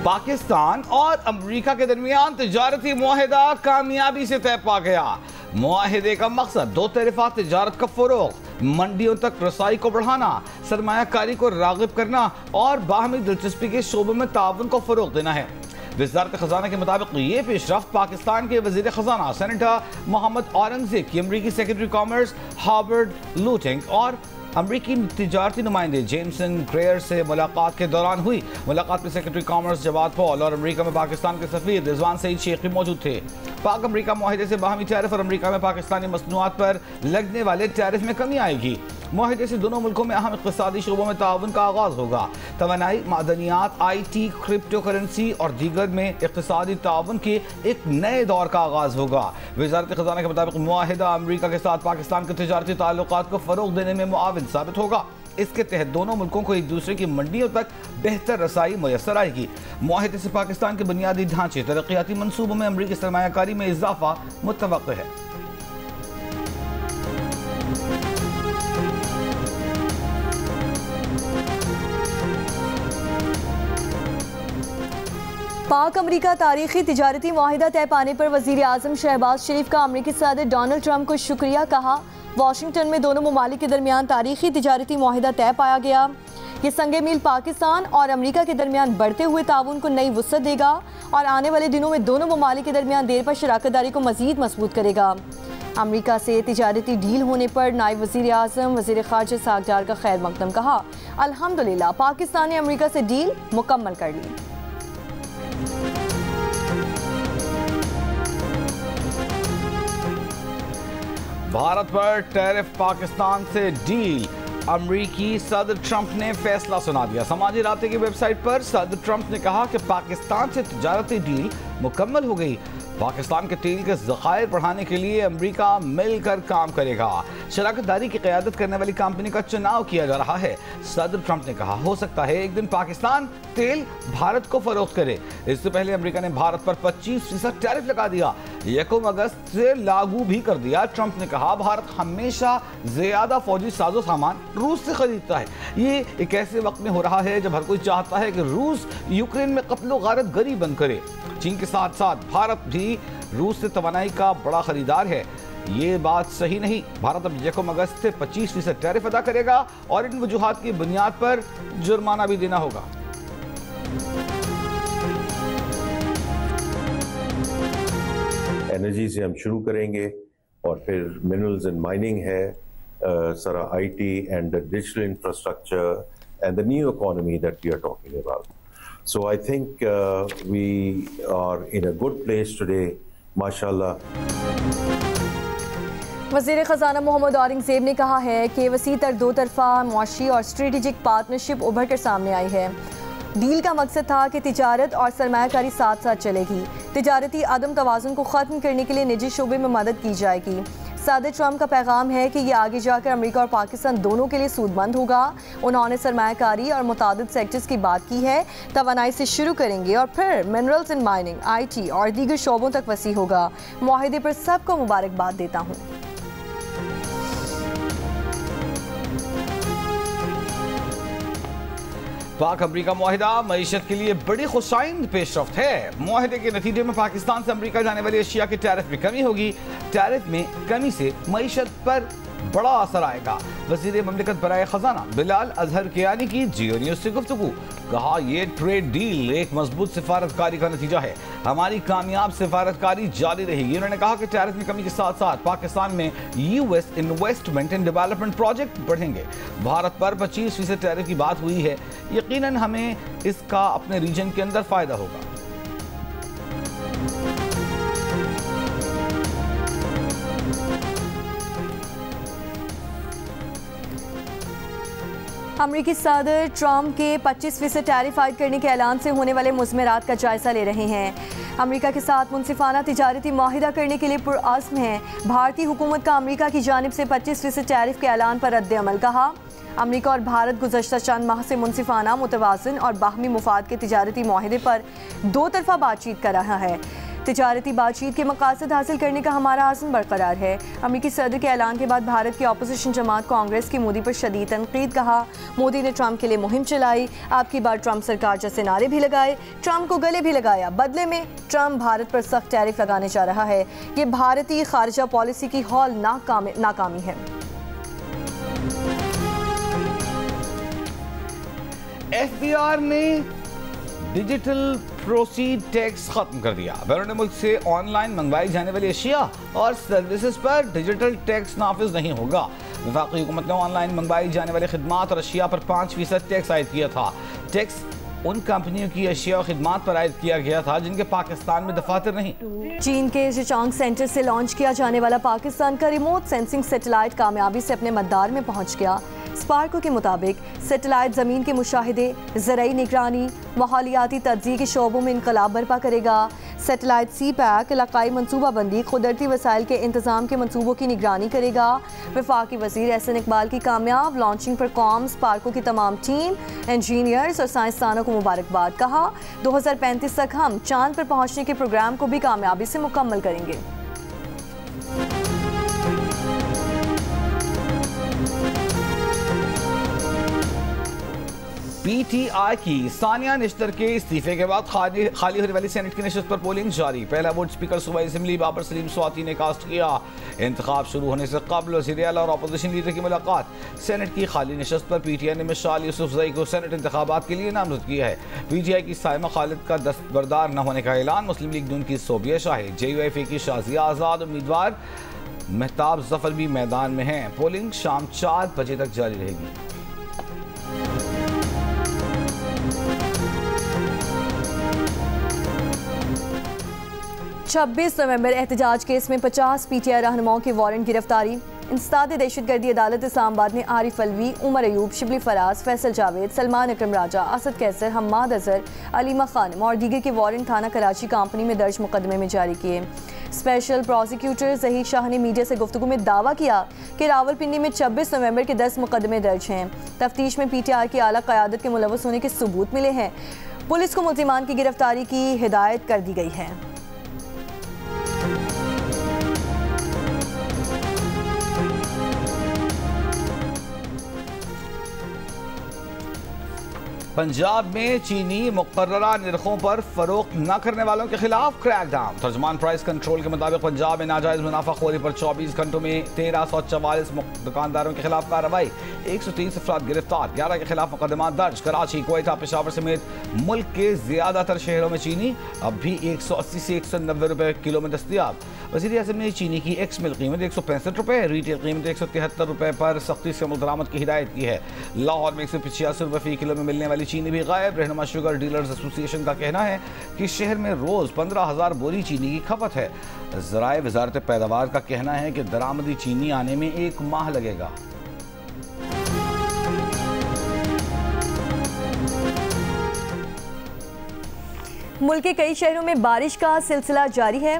पाकिस्तान और अमेरिका के दरमियान तिजारती मुआहिदा कामयाबी से तय पा गया। मुआहिदे का मकसद दो तरफा तिजारत का फरोग, मंडियों तक रसाई को बढ़ाना, सरमायाकारी को राग़िब करना और बाहमी दिलचस्पी के शोबों में ताउन को फरोग देना है। वज़ारत ख़ज़ाना के मुताबिक ये पेशरफ्त पाकिस्तान के वज़ीर ख़ज़ाना सेनेटर मोहम्मद औरंगज़ेब की अमरीकी सेक्रेटरी कॉमर्स हॉवर्ड लूटिंग और अमरीकी तिजारती नुमाइंदे जेमसन ग्रेयर से मुलाकात के दौरान हुई। मुलाकात में सेक्रेटरी कॉमर्स जवाद पॉल और अमरीका में पाकिस्तान के सफ़ीर रिजवान सईद शेख भी मौजूद थे। पाक अमरीका मुआहिदे से बाहमी टैरिफ और अमरीका में पाकिस्तानी मसनूआत पर लगने वाले टैरिफ में कमी आएगी। मुआहिदे से दोनों मुल्कों में अहम इक़्तिसादी शोबों में ताउन का आगाज़ होगा। तवानाई, मादनियात, IT, क्रिप्टो करेंसी और दीगर में इक़्तिसादी ताउन के एक नए दौर का आगाज़ होगा। वज़ारत ख़ज़ाना के मुताबिक मुआहिदा अमरीका के साथ पाकिस्तान के तिजारती ताल्लुकात को फ़रोग़ देने में मुआविन साबित होगा। इसके तहत दोनों मुल्कों को एक दूसरे की मंडियों तक बेहतर रसाई मुयस्सर आएगी। मुआहिदे से पाकिस्तान के बुनियादी ढांचे, तरक्याती मनसूबों में अमरीकी सरमायाकारी में इजाफा मुतवक्किल है। पाक अमरीका तारीखी तिजारती मुआहिदा तय पाने पर वज़ीर आज़म शहबाज शरीफ का अमरीकी सदर डोनाल्ड ट्रंप को शुक्रिया कहा। वाशिंगटन में दोनों ममालिक के दरमियान तारीखी तिजारती मुआहिदा तय पाया गया। ये संगे मील पाकिस्तान और अमरीका के दरमियान बढ़ते हुए ताउन को नई वुसअत देगा और आने वाले दिनों में दोनों ममालिक के दरमियान देर पर शराकतदारी को मज़ीद मजबूत करेगा। अमरीका से तिजारती डील होने पर नायब वज़ीर आज़म वज़ीर ख़ारजा साग डार का खैर मकदम कहा। अल्हम्दुलिल्लाह पाकिस्तान ने अमरीका से डील मुकम्मल कर ली। भारत पर टैरिफ पाकिस्तान से डील, अमरीकी सदर ट्रंप ने फैसला सुना दिया। समाजी राब्ते की वेबसाइट पर सदर ट्रंप ने कहा कि पाकिस्तान से तिजारती डील मुकम्मल हो गई। पाकिस्तान के तेल के ज़खायर बढ़ाने के लिए अमरीका मिलकर काम करेगा। शराकतदारी की क़यादत करने वाली कंपनी का चुनाव किया जा रहा है। सदर ट्रंप ने कहा, हो सकता है एक दिन पाकिस्तान तेल भारत को फरोख्त करे। इससे पहले अमरीका ने भारत पर 25% टैरिफ लगा दिया, 1 अगस्त से लागू भी कर दिया। ट्रंप ने कहा, भारत हमेशा ज्यादा फौजी साजो सामान रूस से खरीदता है। ये एक ऐसे वक्त में हो रहा है जब हर कोई चाहता है कि रूस यूक्रेन में कत्लो गारत गरी बंद करे। चीन के साथ साथ भारत भी रूस से तवानाई का बड़ा खरीदार है। ये बात सही नहीं। भारत अब 1 अगस्त से 25% टैरिफ अदा करेगा और इन वजूहात की बुनियाद पर जुर्माना भी देना होगा। एनर्जी से हम शुरू करेंगे और फिर मिनरल्स एंड माइनिंग है, सारा IT and digital infrastructure and the new economy that we are talking about. So I think we are in a good place today, माशाल्लाह। वज़ीर ख़ज़ाना मोहम्मद औरंगज़ेब ने कहा है कि वसी तर दो तरफ़ा मुआशी और स्ट्रेटेजिक पार्टनरशिप उभर कर सामने आई है। डील का मकसद था कि तिजारत और सरमायाकारी साथ साथ चलेगी। तिजारती अदम तवाज़ुन को ख़त्म करने के लिए निजी शोबे में मदद की जाएगी। सदर ट्रंप का पैगाम है कि ये आगे जाकर अमेरिका और पाकिस्तान दोनों के लिए सूदमंद होगा। उन्होंने सरमायाकारी और मुतादिद सेक्टर्स की बात की है। तवानाई से शुरू करेंगे और फिर मिनरल्स एंड माइनिंग, IT और दीगर शोबों तक वसी होगा। मुआहिदे पर सबको मुबारकबाद देता हूँ। पाक अमरीका मुआहिदा मईशत के लिए बड़ी खुशाइंद पेशरफ्त है। मुआहिदे के नतीजे में पाकिस्तान से अमरीका जाने वाली अशिया के टैरिफ में कमी होगी। टैरिफ में कमी से मईशत पर बड़ा असर आएगा। वज़ीर ममलिकत बराए ख़ज़ाना बिलाल अज़हर कियानी की जियो न्यूज़ से गुफ्तगू। कहा, ये ट्रेड डील एक मजबूत सिफारतकारी का नतीजा है। हमारी कामयाब सिफारतकारी जारी रहेगी। उन्होंने कहा कि टैरिफ में कमी के साथ साथ पाकिस्तान में US investment and development project बढ़ेंगे। भारत पर 25% टैरिफ की बात हुई है। यकीनन हमें इसका अपने रीजन के अंदर फ़ायदा होगा। अमरीकी सदर ट्रंप के 25% टैरिफ आयद करने के ऐलान से होने वाले मुज़मरात का जायजा ले रहे हैं। अमरीका के साथ मुनसिफाना तिजारती मुआहिदा करने के लिए पुरअज़्म है। भारतीय हुकूमत का अमरीका की जानिब से 25% टैरिफ के ऐलान पर रद्द अमल। कहा, अमरीका और भारत गुज़श्ता चंद माह से मुनसिफाना, मुतवाज़िन और बाहमी मुफाद के तिजारती मुआहिदे पर दो तरफ़ा बातचीत कर रहा है। तिजारती बातचीत के मकासद हासिल करने का हमारा आज़म बरकरार है। अमेरिकी सदर के ऐलान के बाद भारत की अपोजिशन जमात कांग्रेस की मोदी पर शदीद तनकीद। कहा, मोदी ने ट्रंप के लिए मुहिम चलाई, आपकी बार ट्रंप सरकार जैसे नारे भी लगाए, ट्रंप को गले भी लगाया। बदले में ट्रंप भारत पर सख्त टैरिफ लगाने जा रहा है। ये भारतीय खारजा पॉलिसी की हौल नाकामी है। FBR ने डिजिटल प्रोसीड टैक्स खत्म कर दिया। बैरून मुल्क से ऑनलाइन मंगवाई जाने वाली अशिया और सर्विसेज पर डिजिटल टैक्स नाफिज नहीं होगा। वफाकी हुकूमत ने ऑनलाइन मंगवाई जाने वाली खिदमात और अशिया पर 5% टैक्स आयद किया था। टैक्स उन कंपनियों की अशिया और खिदमात पर आयद किया गया था जिनके पाकिस्तान में दफातर नहीं। चीन के जिचांग सेंटर से लॉन्च किया जाने वाला पाकिस्तान का रिमोट सेंसिंग सैटेलाइट कामयाबी से अपने मदार में पहुंच गया। स्पार्को के मुताबिक सैटेलाइट ज़मीन के मुशाहिदे, ज़राई निगरानी, माहौलियाती तज्ज़िये के शोबों में इनकलाब बर्पा करेगा। सैटेलाइट CPAC इलाकाई मनसूबाबंदी, कुदरती वसाइल के इंतज़ाम के मनसूबों की निगरानी करेगा। वफाकी वज़ीर एहसन इकबाल की कामयाब लॉन्चिंग पर कौम स्पार्को की तमाम टीम, इंजीनियर्स और साइंसदानों को मुबारकबाद। कहा, 2035 तक हम चांद पर पहुँचने के प्रोग्राम को भी कामयाबी से मुकम्मल करेंगे। PTI की सानिया निश्तर के इस्तीफे के बाद खाली होने वाली सेनेट की नशस्त पर पोलिंग जारी। पहला वोट स्पीकर सूबाई असेंबली बाबर सलीम स्वाति ने कास्ट किया। इंतखाब शुरू होने से कबल वज़ीर आला और अपोजिशन लीडर की मुलाकात। सेनेट की खाली नशस्त पर PTI ने मिसाल यूसुफजई को सेनेट इंतखाबात के लिए नामजद किया है। PTI की साइमा खालिद का दस्तबरदार न होने का ऐलान। मुस्लिम लीग नून की सोबिया शाहिद, JUIF की शाजिया आज़ाद उम्मीदवार महताब जफर भी मैदान में हैं। पोलिंग शाम 4 बजे तक जारी रहेगी। छब्बीस नवंबर एहतजाज केस में 50 PTI रहनुमाओं की वारंट गिरफ्तारी। इंसदाद दहशतगर्दी अदालत इस्लामाबाद ने आरिफ अलवी, उमर अयूब, शिबली फराज, फैसल जावेद, सलमान अकरम राजा, असद कैसर, हम्माद अजहर, अलीमा खानम और दीगर के वारंट थाना कराची कंपनी में दर्ज मुकदमे में जारी किए। स्पेशल प्रोसिक्यूटर जहीर शाह ने मीडिया से गुफ्तगू में दावा किया कि रावलपिंडी में 26 नवंबर के 10 मुकदमे दर्ज हैं। तफ्तीश में PTI की आला क़यादत के मुलव्वस होने के सबूत मिले हैं। पुलिस को मुल्ज़िमान की गिरफ्तारी की हिदायत कर दी गई है। पंजाब में चीनी मुकर्ररा निर्खों पर फरोख्त न करने वालों के खिलाफ क्रैकडाउन। तर्जुमान प्राइस कंट्रोल के मुताबिक पंजाब में नाजायज मुनाफाखोरी पर 24 घंटों में 1344 दुकानदारों के खिलाफ कार्रवाई। 130 अफराद गिरफ्तार, 11 के खिलाफ मुकदमा दर्ज। कराची, कोयटा, पेशावर समेत मुल्क के ज्यादातर शहरों में चीनी अब भी 180 से 190 रुपए किलो में दस्तियाब। वज़ीर आज़म ने चीनी की एक्स मिल कीमत 165 रुपए, रिटेल कीमत 173 रुपए पर सख्ती से मुद्रामद की हिदायत की है। लाहौर में 185 रुपए फी किलो में मिलने वाली चीनी भी गायब। रहनुमा शुगर डीलर्स एसोसिएशन का कहना है कि शहर में रोज 15,000 बोरी चीनी की खपत है। ज़राए वजारत पैदावार का कहना है कि दरामदी चीनी आने में 1 माह लगेगा। मुल्क के कई शहरों में बारिश का सिलसिला जारी है।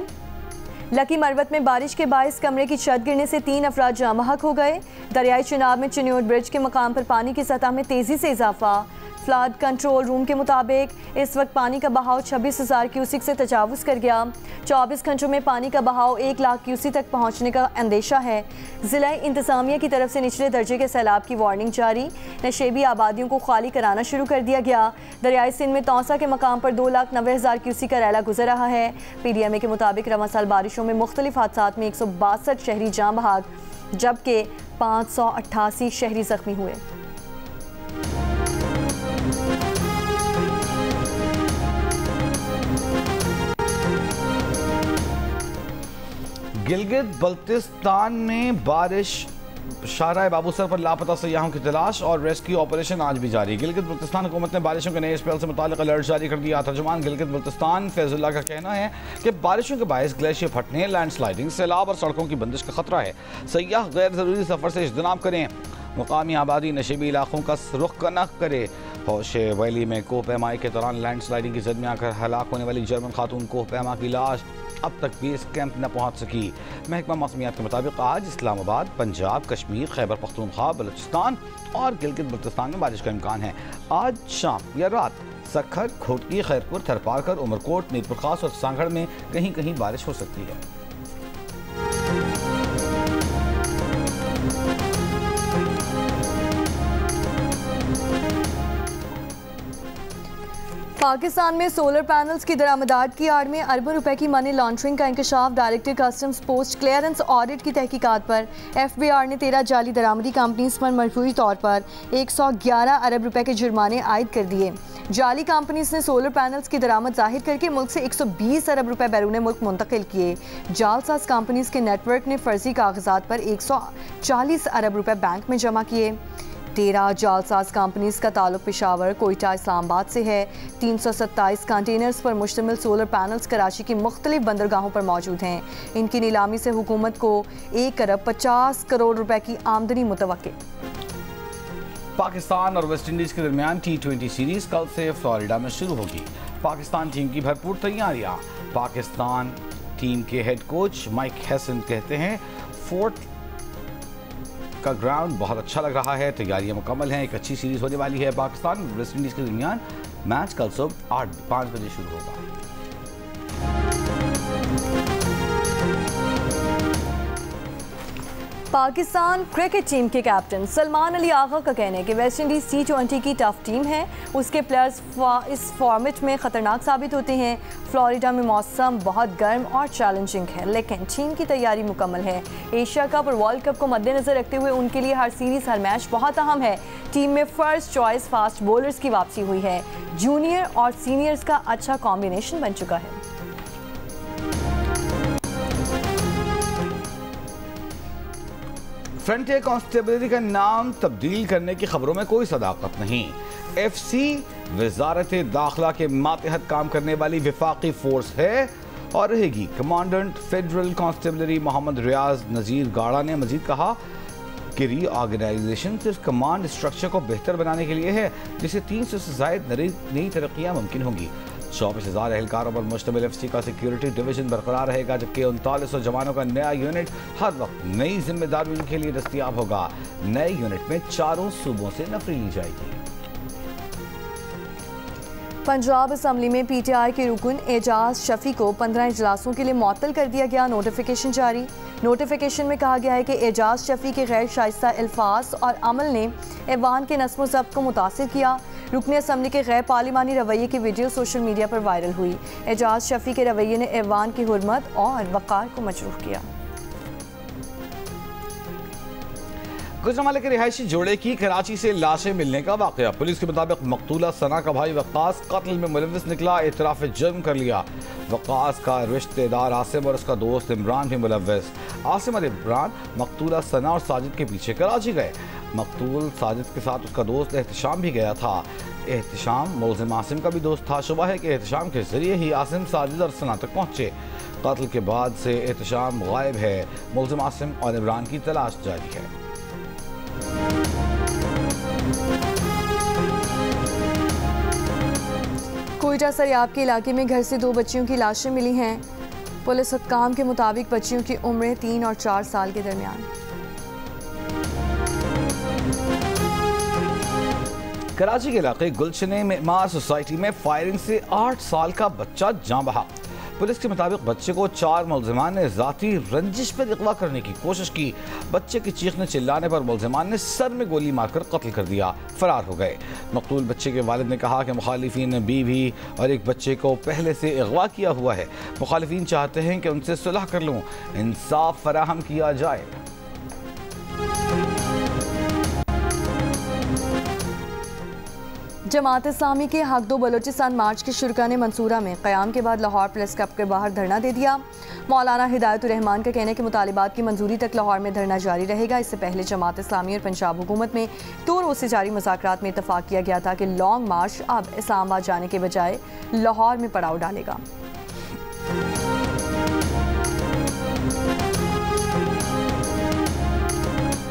लकी मरवत में बारिश के बायस कमरे की छत गिरने से 3 अफराद जाँ बहक हो गए। दरियाई चिनाब में चिन्योट ब्रिज के मकाम पर पानी की सतह में तेजी से इजाफा। फ्लड कंट्रोल रूम के मुताबिक इस वक्त पानी का बहाव 26,000 क्यूसिक से तजावुज़ कर गया। 24 घंटों में पानी का बहाव 1 लाख क्यूसिक तक पहुंचने का अंदेशा है। ज़िला इंतज़ामिया की तरफ से निचले दर्जे के सैलाब की वार्निंग जारी। नशेबी आबादियों को खाली कराना शुरू कर दिया गया। दरियाई सिंध में तौसा के मकाम पर 2,90,000 क्यूसिक का रैला गुजर रहा है। PDMA के मुताबिक रवां साल बारिशों में मुख्तलिफ हादसात में 162 शहरी जाँ बहक जबकि 588 शहरी जख्मी हुए। गिलगित बल्तिस्तान में बारिश, शाहराह बाबूसर पर लापता सयाहों की तलाश और रेस्क्यू ऑपरेशन आज भी जारी। गिलगित बल्तिस्तान हुकूमत ने बारिशों के नए स्पेल से मुताल्लिक अलर्ट जारी कर दिया। तर्जुमान गिलगित बल्तिस्तान फैजुल्लाह का कहना है कि बारिशों के बायस ग्लेशियर फटने, लैंडस्लाइडिंग, सैलाब और सड़कों की बंदिश का खतरा है। सयाह गैर ज़रूरी सफ़र से इज्तनाब करें। मुकामी आबादी नशेबी इलाकों का रुख न करे। होशे वैली में कोह पैमाई के दौरान लैंडस्लाइडिंग की जद में आकर हलाक होने वाली जर्मन खातून कोह पैमा की लाश अब तक बेस कैंप न पहुंच सकी। महकमा मौसमियात के मुताबिक आज इस्लामाबाद, पंजाब, कश्मीर, खैबर पख्तूनख्वा, बलूचिस्तान और गिलगित बल्तिस्तान में बारिश का इम्कान है। आज शाम या रात सक्खर, घोटकी, खैरपुर, थरपारकर, उमरकोट, नीरपुर खास और सांगड़ में कहीं कहीं बारिश हो सकती है। पाकिस्तान में सोलर पैनल्स की दरामदात की आड़ में अरबों रुपए की मनी लॉन्ड्रिंग का इंकशाफ। Director customs post clearance audit की तहकीकात पर FBI ने 13 जाली दरामदी कंपनीज पर मजबूरी तौर पर 111 अरब रुपए के जुर्माने आयद कर दिए। जाली कंपनीज ने सोलर पैनल्स की दरामद जाहिर करके मुल्क से 120 अरब रुपए बैरून मुल्क मुंतकिल किए। जालसाज कंपनीज के नेटवर्क ने फर्जी कागजात पर 140 अरब रुपए बैंक में जमा किए। 13 जालसाज कंपनीज का ताल्लुक पेशावर, कोयटा, इस्लामाबाद से है। 327 कंटेनर्स पर मुश्तमिल सोलर पैनल्स कराची की मुख्तलिफ बंदरगाहों पर मौजूद हैं। इनकी नीलामी से हुकूमत को 1 अरब 50 करोड़ रुपए की आमदनी मुतवक्किल। पाकिस्तान और वेस्ट इंडीज के दरमियान T20 सीरीज कल से फ्लोरिडा में शुरू होगी। पाकिस्तान टीम की भरपूर तैयारियां। पाकिस्तान टीम के हेड कोच माइक हेसन कहते हैं फोर्ट का ग्राउंड बहुत अच्छा लग रहा है, तैयारियां मुकम्मल हैं, एक अच्छी सीरीज होने वाली है। पाकिस्तान और वेस्ट इंडीज के दरमियान मैच कल सुबह 5 बजे शुरू होगा। पाकिस्तान क्रिकेट टीम के कैप्टन सलमान अली आगा का कहना है कि वेस्ट इंडीज़ T20 की टफ टीम है, उसके प्लेयर्स इस फॉर्मेट में ख़तरनाक साबित होते हैं। फ्लोरिडा में मौसम बहुत गर्म और चैलेंजिंग है, लेकिन टीम की तैयारी मुकम्मल है। एशिया कप और वर्ल्ड कप को मद्देनज़र रखते हुए उनके लिए हर सीरीज़, हर मैच बहुत अहम है। टीम में फर्स्ट चॉइस फास्ट बॉलर्स की वापसी हुई है। जूनियर और सीनियर्स का अच्छा कॉम्बिनेशन बन चुका है। फ्रंटियर कांस्टेबलरी का नाम तब्दील करने की खबरों में कोई सदाकत नहीं। FC वजारत दाखिला के मातहत काम करने वाली विफाकी फोर्स है और रहेगी। कमांडेंट फेडरल कांस्टेबलरी मोहम्मद रियाज नज़ीर गाड़ा ने मजीद कहा कि रीऑर्गेनाइजेशन सिर्फ कमांड स्ट्रक्चर को बेहतर बनाने के लिए है, जिससे 300 से ज़ायद नई तरक्कियाँ मुमकिन होंगी। 24,000 एहलकारों पर मुश्तमिल FC का सिक्योरिटी डिवीजन बरकरार रहेगा, जबकि 3900 जवानों का नया यूनिट हर वक्त नई जिम्मेदारियों के लिए दस्तयाब होगा। नए यूनिट में 4 सूबों से नफरी ली जाएगी। पंजाब असम्बली में PTI के रुकन एजाज शफी को 15 इजलासों के लिए मुअत्तल कर दिया गया। नोटिफिकेशन जारी। नोटिफिकेशन में कहा गया है कि एजाज शफी के गैर शाइस्ता अल्फाज और अमल ने ऐवान के नस्म ज़ब्त को मुतासिर किया। रुकन असम्बली के गैर पार्लिमानी रवैये की वीडियो सोशल मीडिया पर वायरल हुई। एजाज शफी के रवैये ने ऐवान की हुर्मत और वक़ार को मजरूह किया। गुजरांवाला के रिहायशी जोड़े की कराची से लाशें मिलने का वाकया। पुलिस के मुताबिक मकतूला सना का भाई वक्कास कत्ल में मुलव्विस निकला, इतराफ जुर्म कर लिया। वक्कास का रिश्तेदार आसिम और उसका दोस्त इमरान भी मुलव्विस। आसिम और इमरान मकतूला सना और साजिद के पीछे कराची गए। मकतूल साजिद के साथ उसका दोस्त एहतशाम भी गया था। एहतशाम मुलजिम आसिम का भी दोस्त था। शुबह है कि एहतशाम के जरिए ही आसिम, साजिद और सना तक पहुंचे। कत्ल के बाद से एहतशाम गायब है। मुलजिम आसिम और इमरान की तलाश जारी है। कोयटा सरियाब के इलाके में घर से 2 बच्चियों की लाशें मिली हैं। पुलिस हुक्काम के मुताबिक बच्चियों की उम्रें 3 और 4 साल के दरमियान। कराची के इलाके गुलशने मेमार सोसाइटी में फायरिंग से 8 साल का बच्चा जान बहा। पुलिस के मुताबिक बच्चे को 4 मुलजिमान ने जाती रंजिश पर अगवा करने की कोशिश की। बच्चे की चीखने चिल्लाने पर मुलजिमान ने सर में गोली मारकर कत्ल कर दिया, फरार हो गए। मकतूल बच्चे के वालिद ने कहा कि मुखालिफिन ने बीवी और एक बच्चे को पहले से अगवा किया हुआ है। मुखालिफिन चाहते हैं कि उनसे सुलह कर लूँ, इंसाफ फराहम किया जाए। जमात इस्लामी के हक दो बलोचिस्तान मार्च के शुरा ने मंसूरा में क़याम के बाद लाहौर प्रेस क्लब के बाहर धरना दे दिया। मौलाना हिदायतुर रहमान का कहना है कि मुतालिबात की मंजूरी तक लाहौर में धरना जारी रहेगा। इससे पहले जमात इस्लामी और पंजाब हुकूमत में 2 रोज़ से जारी मुज़ाकरात में इत्तफाक किया गया था कि लॉन्ग मार्च अब इस्लामाबाद जाने के बजाय लाहौर में पड़ाव डालेगा।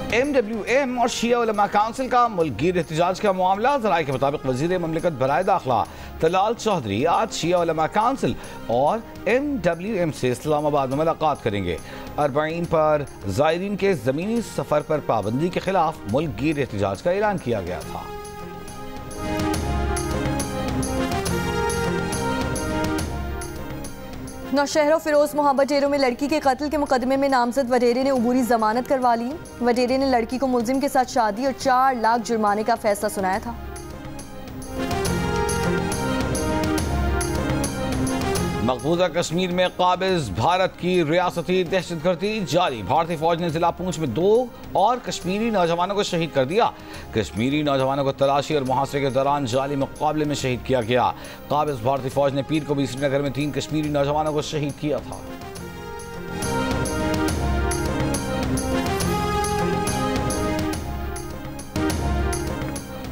MWM और शिया उलमा काउंसिल का मुल्कगीर एहतजाज का मामला। ज़राए के मुताबिक वज़ीर ममलिकत बराए दाखिला तलाल चौधरी आज शिया उलमा काउंसिल और MWM से इस्लामाबाद में मुलाकात करेंगे। 40 पर ज़ायरीन के ज़मीनी सफ़र पर पाबंदी के खिलाफ मुल्कगीर एहतजाज का ऐलान किया गया था। नौशहरा फिरोज मोहब्बत टेरो में लड़की के कत्ल के मुकदमे में नामजद वडेरे ने अबूरी जमानत करवा ली। वडेरे ने लड़की को मुलजिम के साथ शादी और 4 लाख जुर्माने का फैसला सुनाया था। मकबूजा कश्मीर में काबिज भारत की रियासती दहशतगर्दी जारी। भारतीय फौज ने जिला पुंछ में 2 और कश्मीरी नौजवानों को शहीद कर दिया। कश्मीरी नौजवानों को तलाशी और मुहासरे के दौरान जाली मुकाबले में शहीद किया गया। काबिज भारतीय फौज ने पीर को भी श्रीनगर में 3 कश्मीरी नौजवानों को शहीद किया था।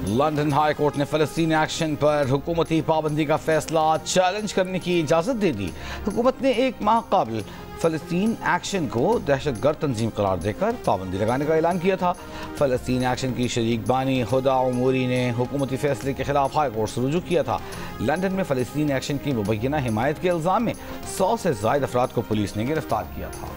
लंदन हाई कोर्ट ने फ़लस्तीन एक्शन पर हुकूमती पाबंदी का फैसला चैलेंज करने की इजाज़त दे दी। हुकूमत ने 1 माह कबल फ़लस्तीन एक्शन को दहशतगर्द तंजीम करार देकर पाबंदी लगाने का ऐलान किया था। फ़लस्तीन एक्शन की शरीक बानी हुदा उमूरी ने हुकूमती फैसले के खिलाफ हाई कोर्ट से रुजू किया था। लंदन में फ़लस्तीन एक्शन की मुबैना हिमायत के इल्ज़ाम में 100 से ज़ायद अफराद को पुलिस ने गिरफ्तार किया था।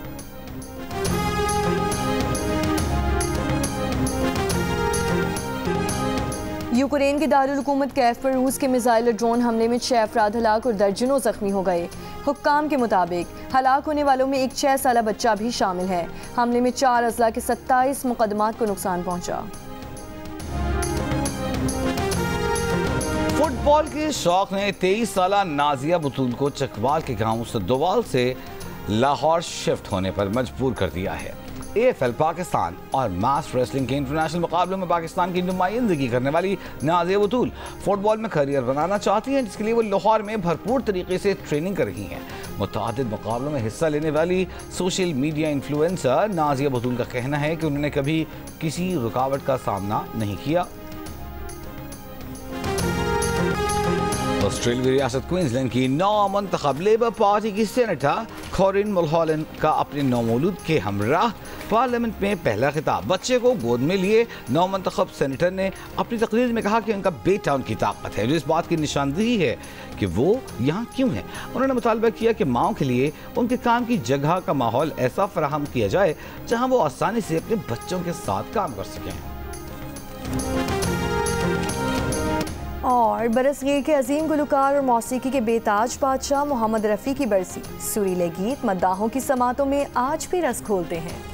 यूक्रेन के दारुल हुकूमत कैफ पर रूस के मिसाइल और ड्रोन हमले में 6 अफराद हलाक और दर्जनों जख्मी हो गए। हुक्काम के मुताबिक हलाक होने वालों में एक 6 साला बच्चा भी शामिल है। हमले में 4 अजला के 27 मुकदमात को नुकसान पहुंचा। फुटबॉल के शौक ने 23 साला नाजिया बतूल को चकवाल के गांव सद्दोवाल से लाहौर शिफ्ट होने पर मजबूर कर दिया है। AFL पाकिस्तान और मास रेसलिंग के इंटरनेशनल मुकाबलों में पाकिस्तान की नुमाइंदगी करने वाली नाज़िया बतूल फुटबॉल में करियर बनाना चाहती हैं, जिसके लिए वो लाहौर में भरपूर तरीके से ट्रेनिंग कर रही हैं। मुतादिद मुकाबलों में हिस्सा लेने वाली सोशल मीडिया इन्फ्लुएंसर नाज़िया बतूल का कहना है कि उन्होंने कभी किसी रुकावट का सामना नहीं किया। ऑस्ट्रेलिया रियासत क्वींसलैंड की नौमंतखब लेबर पार्टी की सेनेटर कॉरिन मुलहॉलन का अपने नौमौलूद के हमराह पार्लियामेंट में पहला खिताब। बच्चे को गोद में लिए नौमंतखब सेनेटर ने अपनी तकरीर में कहा कि उनका बेटा उनकी ताकत है, जो इस बात की निशानदेही है कि वो यहाँ क्यों है। उन्होंने मुतालबा किया कि माओं के लिए उनके काम की जगह का माहौल ऐसा फराहम किया जाए जहाँ वो आसानी से अपने बच्चों के साथ काम कर सकें। और बरसगीर के अजीम गुलकार और मौसीकी के बेताज बादशाह मोहम्मद रफ़ी की बरसी। सुरीले गीत मद्दाहों की समातों में आज भी रस खोलते हैं।